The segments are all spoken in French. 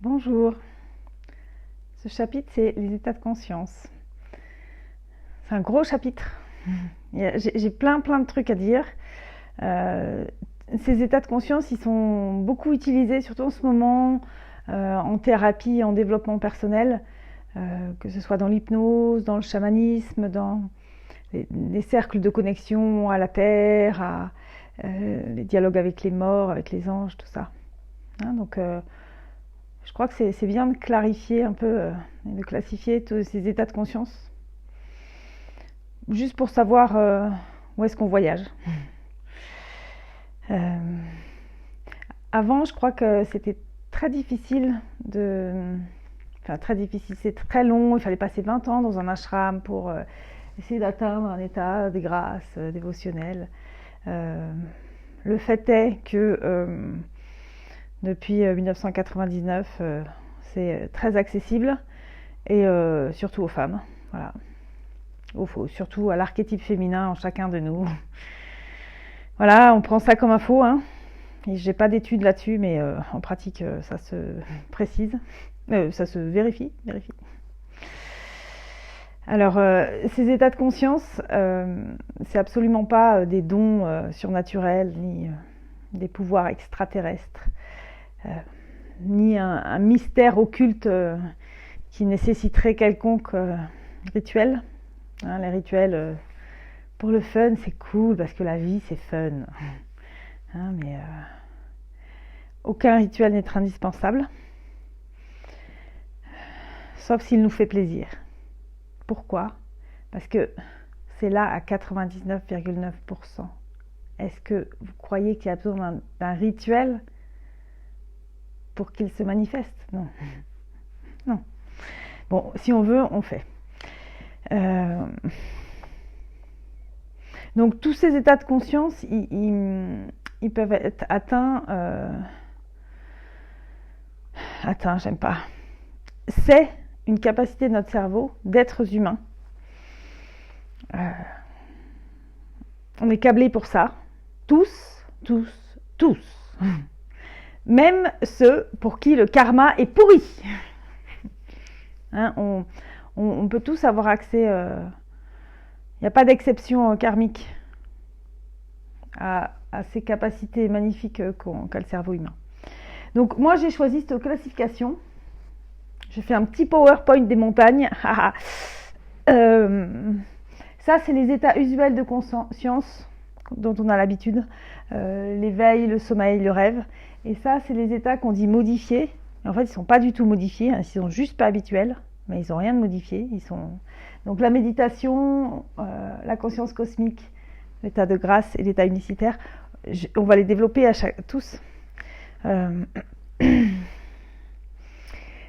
Bonjour, ce chapitre c'est les états de conscience. C'est un gros chapitre. J'ai plein de trucs à dire. Euh, Ces états de conscience, ils sont beaucoup utilisés, surtout en ce moment, en thérapie, en développement personnel, que ce soit dans l'hypnose, dans le chamanisme, dans les cercles de connexion à la terre, les dialogues avec les morts, avec les anges, tout ça. Donc, je crois que c'est bien de clarifier un peu, de classifier tous ces états de conscience, juste pour savoir où est-ce qu'on voyage. Euh, Avant, je crois que c'était très difficile de... Enfin, très difficile, c'est très long, il fallait passer 20 ans dans un ashram pour essayer d'atteindre un état de grâce dévotionnel. Euh, le fait est que depuis 1999, c'est très accessible et surtout aux femmes. Voilà. Surtout à l'archétype féminin en chacun de nous. Voilà, on prend ça comme info. Et j'ai pas d'études là-dessus, mais en pratique, ça se précise. Ça se vérifie. Alors, ces états de conscience, c'est absolument pas des dons surnaturels, ni des pouvoirs extraterrestres, ni un mystère occulte qui nécessiterait quelconque rituel. Les rituels, pour le fun, c'est cool parce que la vie, c'est fun. Mais aucun rituel n'est indispensable, sauf s'il nous fait plaisir. Pourquoi ? Parce que c'est là à 99,9%. Est-ce que vous croyez qu'il y a besoin d'un rituel pour qu'il se manifeste ? Non. Non. Bon, si on veut, on fait. Donc tous ces états de conscience, ils peuvent être atteints. J'aime pas. C'est une capacité de notre cerveau d'êtres humains. On est câblés pour ça. Tous. Même ceux pour qui le karma est pourri. On peut tous avoir accès. Il n'y a pas d'exception karmique à ces capacités magnifiques qu'a le cerveau humain. Donc moi j'ai choisi cette classification. J'ai fait un petit PowerPoint des montagnes. Ça c'est les états usuels de conscience dont on a l'habitude. L'éveil, le sommeil, le rêve. Et ça c'est les états qu'on dit modifiés. Et en fait ils ne sont pas du tout modifiés, ils sont juste pas habituels. Mais ils n'ont rien de modifié. Donc la méditation, la conscience cosmique, l'état de grâce et l'état unicitaire, on va les développer tous.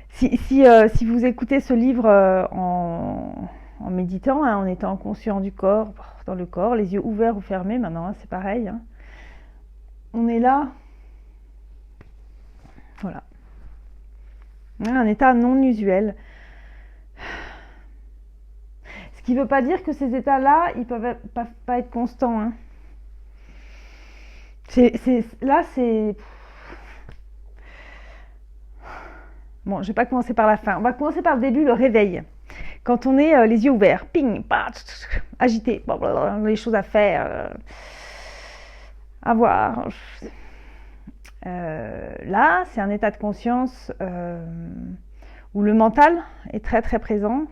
Si vous écoutez ce livre en méditant, en étant conscient du corps, dans le corps, les yeux ouverts ou fermés, maintenant c'est pareil. On est là, voilà. Un état non usuel. Ce qui ne veut pas dire que ces états-là, ils ne peuvent pas être constants. Là, c'est... Bon, je ne vais pas commencer par la fin. On va commencer par le début, le réveil. Quand on est les yeux ouverts, ping, agité, les choses à faire, à voir. Là, c'est un état de conscience où le mental est très présent.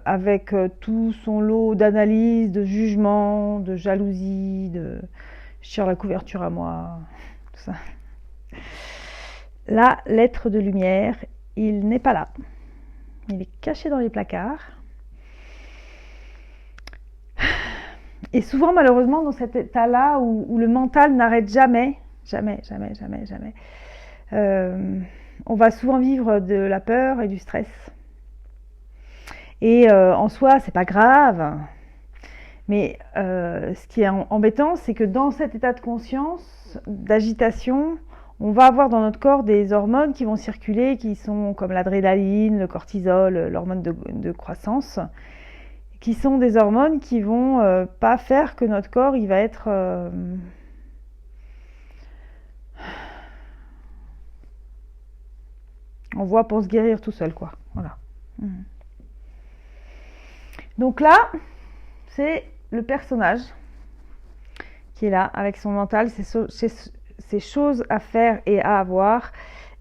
Avec tout son lot d'analyse, de jugement, de jalousie, de je tire la couverture à moi, tout ça. Là, l'être de lumière, il n'est pas là. Il est caché dans les placards. Et souvent, malheureusement, dans cet état-là où le mental n'arrête jamais, on va souvent vivre de la peur et du stress. Et en soi, c'est pas grave. Mais ce qui est embêtant, c'est que dans cet état de conscience, d'agitation, on va avoir dans notre corps des hormones qui vont circuler, qui sont comme l'adrénaline, le cortisol, l'hormone de croissance, qui sont des hormones qui vont pas faire que notre corps il va être On voit pour se guérir tout seul, quoi. Voilà. Donc là, c'est le personnage qui est là, avec son mental, ses choses à faire et à avoir,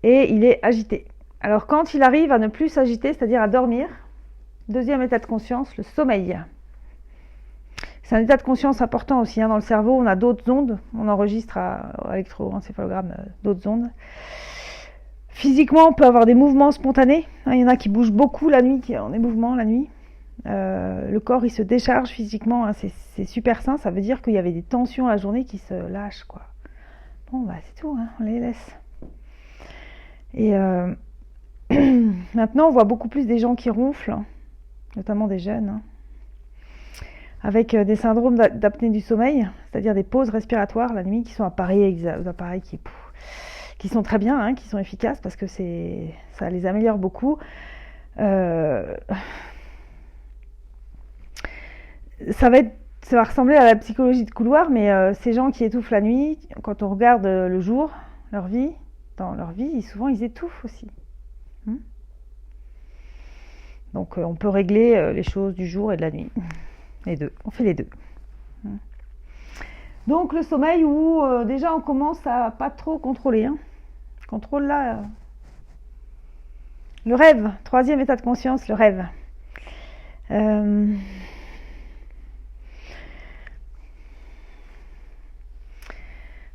et il est agité. Alors quand il arrive à ne plus s'agiter, c'est-à-dire à dormir, deuxième état de conscience, le sommeil. C'est un état de conscience important aussi, hein. Dans le cerveau, on a d'autres ondes, on enregistre à électroencéphalogramme d'autres ondes. Physiquement, on peut avoir des mouvements spontanés, hein. Il y en a qui bougent beaucoup la nuit, qui ont des mouvements la nuit. Le corps, il se décharge physiquement, hein. C'est super sain, ça veut dire qu'il y avait des tensions à la journée qui se lâchent, quoi. Bon, bah c'est tout, hein, on les laisse. Et maintenant, on voit beaucoup plus des gens qui ronflent, notamment des jeunes, hein, avec des syndromes d'apnée du sommeil, c'est-à-dire des pauses respiratoires la nuit, qui sont appareils qui sont très bien, hein, qui sont efficaces, parce que ça les améliore beaucoup. Ça va ressembler à la psychologie de couloir, mais ces gens qui étouffent la nuit, quand on regarde le jour, dans leur vie, souvent ils étouffent aussi. Donc on peut régler les choses du jour et de la nuit. Les deux, on fait les deux. Donc le sommeil où déjà on commence à pas trop contrôler. Hein. Contrôle là. Le rêve, troisième état de conscience, le rêve.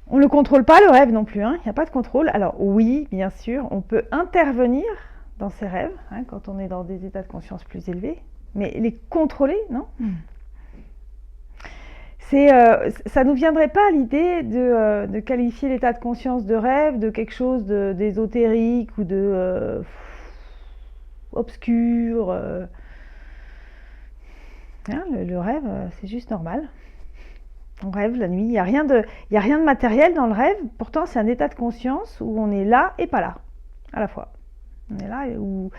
On ne le contrôle pas, le rêve non plus, hein. Il n'y a pas de contrôle. Alors oui, bien sûr, on peut intervenir dans ses rêves, hein, quand on est dans des états de conscience plus élevés, mais les contrôler, non. Ça nous viendrait pas à l'idée de qualifier l'état de conscience de rêve de quelque chose d'ésotérique ou de obscur. Hein, le rêve, c'est juste normal. On rêve la nuit, il n'y a rien de matériel dans le rêve, pourtant c'est un état de conscience où on est là et pas là, à la fois. On est là ou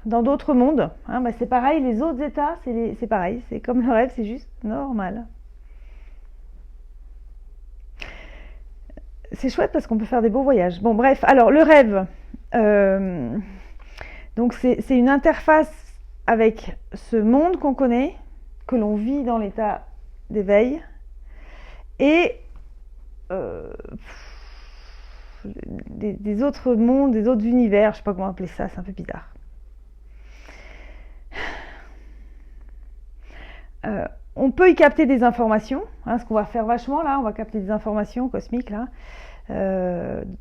dans d'autres mondes, hein, bah c'est pareil, les autres états, c'est pareil, c'est comme le rêve, c'est juste normal. C'est chouette parce qu'on peut faire des beaux voyages. Bon bref, alors le rêve, donc c'est une interface avec ce monde qu'on connaît, que l'on vit dans l'état d'éveil, et des autres mondes, des autres univers, je sais pas comment appeler ça, c'est un peu bizarre. On peut y capter des informations, hein, ce qu'on va faire vachement là, on va capter des informations cosmiques là.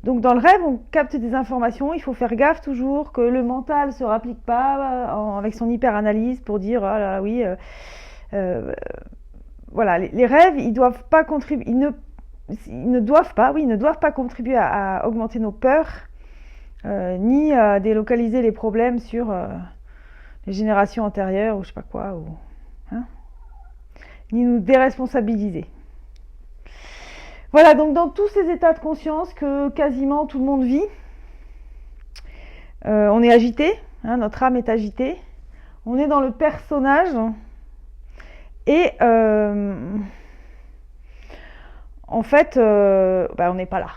Donc dans le rêve, on capte des informations, il faut faire gaffe toujours que le mental se rapplique pas avec son hyper-analyse pour dire ah là oui. Voilà, les rêves, ils doivent pas contribuer, ils ne doivent pas contribuer à augmenter nos peurs, ni à délocaliser les problèmes sur les générations antérieures ou je sais pas quoi, hein, ni nous déresponsabiliser. Voilà, donc dans tous ces états de conscience que quasiment tout le monde vit, on est agité, hein, notre âme est agitée, on est dans le personnage. Et en fait, on n'est pas là.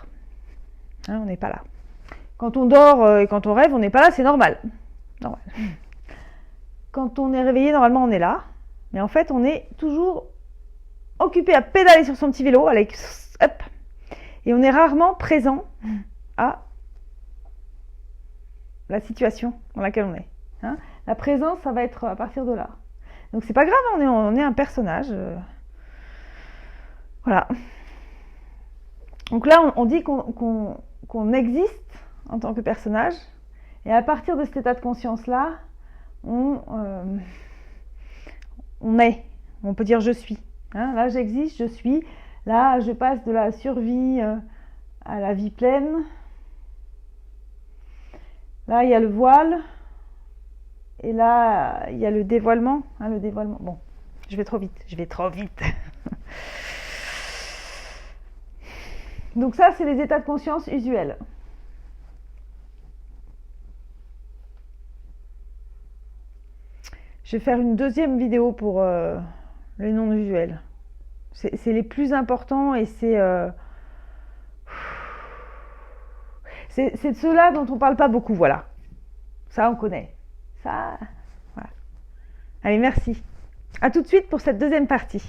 Hein, on n'est pas là. Quand on dort et quand on rêve, on n'est pas là, c'est normal. Quand on est réveillé, normalement, on est là. Mais en fait, on est toujours occupé à pédaler sur son petit vélo, hop, et on est rarement présent à la situation dans laquelle on est. Hein. La présence, ça va être à partir de là. Donc c'est pas grave, on est un personnage. Voilà. Donc là, on dit qu'on existe en tant que personnage. Et à partir de cet état de conscience-là, on est. On peut dire je suis. Hein, là, j'existe, je suis. Là, je passe de la survie à la vie pleine. Là, il y a le voile. Et là, il y a le dévoilement. Hein, le dévoilement. Bon, je vais trop vite. Donc ça, c'est les états de conscience usuels. Je vais faire une deuxième vidéo pour les non usuels. C'est les plus importants et c'est C'est de ceux-là dont on parle pas beaucoup, voilà. Ça, on connaît. Ça, voilà. Allez, merci. À tout de suite pour cette deuxième partie.